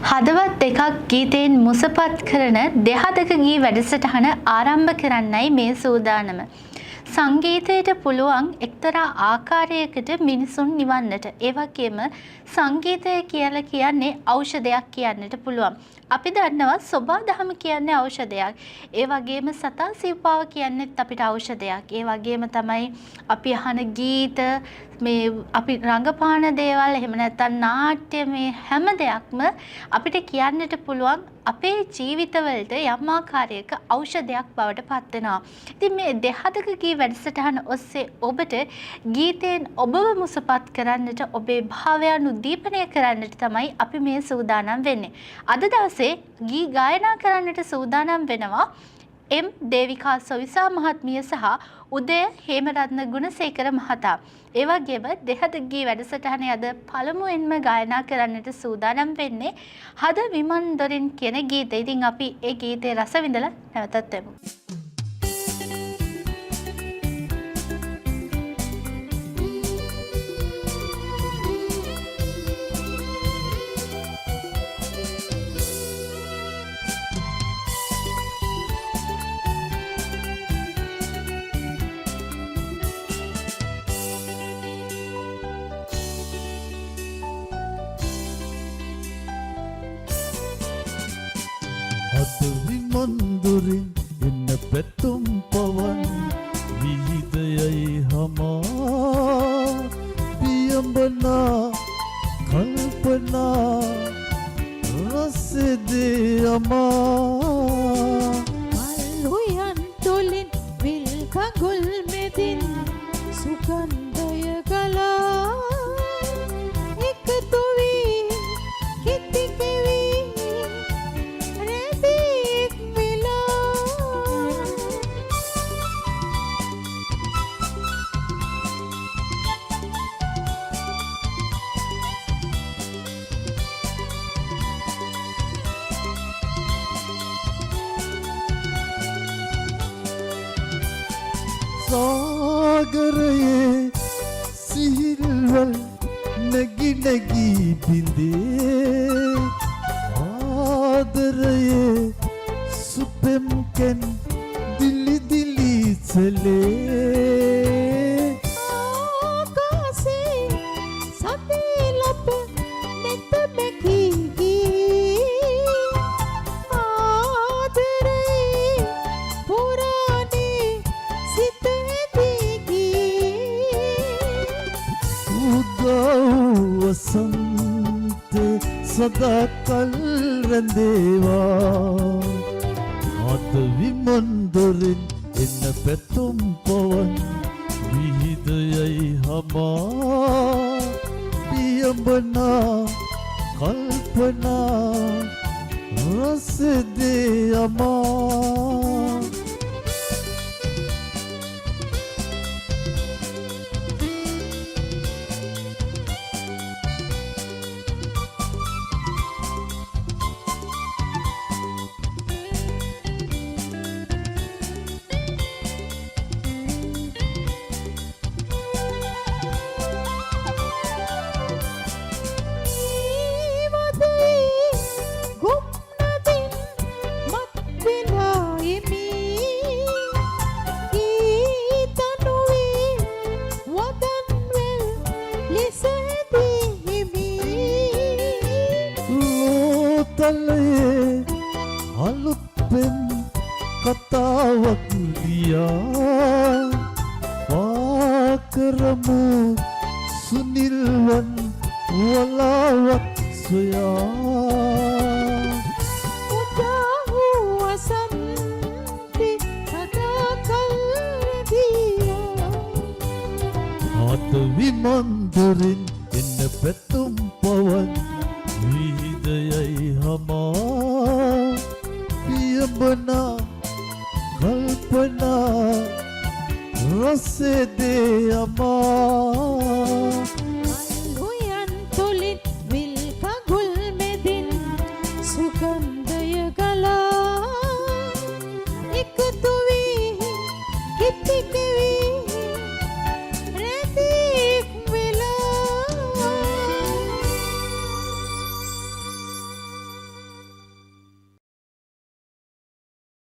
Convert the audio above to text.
හදවත් දෙකක් ගීතයෙන් මුසපත් කරන දෙහදක ගී වැඩසටහන ආරම්භ කරන්නයි මේ සූදානම. සංගීතයට පුළුවන් එක්තරා ආකාරයකට මිනිසුන් නිවන්නට. ඒ වගේම සංගීතය කියලා කියන්නේ ඖෂධයක් කියන්නට පුළුවන්. අපි දන්නවා සෝබා දහම කියන්නේ ඖෂධයක්. ඒ වගේම සතා සිව්පාව කියන්නේත් අපිට ඖෂධයක්. ඒ වගේම තමයි අපි අහන ගීත මේ අපි රංගපාන දේවල් එහෙම නැත්නම් නාට්‍ය මේ හැම දෙයක්ම අපිට කියන්නට පුළුවන් අපේ ජීවිතවලට යම් ආකාරයක ඖෂධයක් බවට පත් වෙනවා. ඉතින් මේ දෙහදක ගී වැඩසටහන ඔස්සේ ඔබට ගීතයෙන් ඔබව මුසපත් කරන්නට ඔබේ භාවයන් උද්දීපනය කරන්නට තමයි අපි මේ සූදානම් වෙන්නේ. අද දවසේ ගී ගායනා කරන්නට සූදානම් වෙනවා එම් දේවිකා සොවිසා මහත්මිය සහ උදය හේමරත්න ගුණසේකර මහතා. ඒ වගේම දෙහදක ගී වැඩසටහනේ අද පළමුවෙන්ම ගායනා කරන්නට සූදානම් වෙන්නේ හද විමන් දොරින් කියන ගීතය. ඉතින් අපි ඒ ගීතේ රස විඳලා නැවතත් එමු. විමන්දුරින් එන්න පැතුම් පවන් විහිදයයි හමා පියඹනා කල්පනා රසදේ අමා මල්හුයන් තුලින් විල් කඟුල් මෙදින් සුගන්ධය ගලා එකතු වී කිති කෙවි රැඳී විලා සාගරයේ සිහිල්වල් නැගි නැගි බිඳේ ආදරයේ සුපෙම්කෙන් දිලි දිලි සලේ ආකාසේ සතේ ලප නෙත මෙකී ගී ආදරේ පුරානේ සිතේ දිගී උදව් වසන්ත සදාකල් රැඳේවා අත විමන්දොරින් එන්න පැතුම් පවන් විහිදයයි හමා පියඹනා කල්පනා රසදේ අමා තලයේ අලුත් පෙම් කතාවක් ලියා පාකරමු සුනිල්වන් වලාවක් සොයා උදාහු වසන්ති සදාකල් රැඳියා ආත විමන්දොරින් එන්න පැතුම් පවන් විහිදයයි හමා පියඹනා කල්පනා රසදේ අමා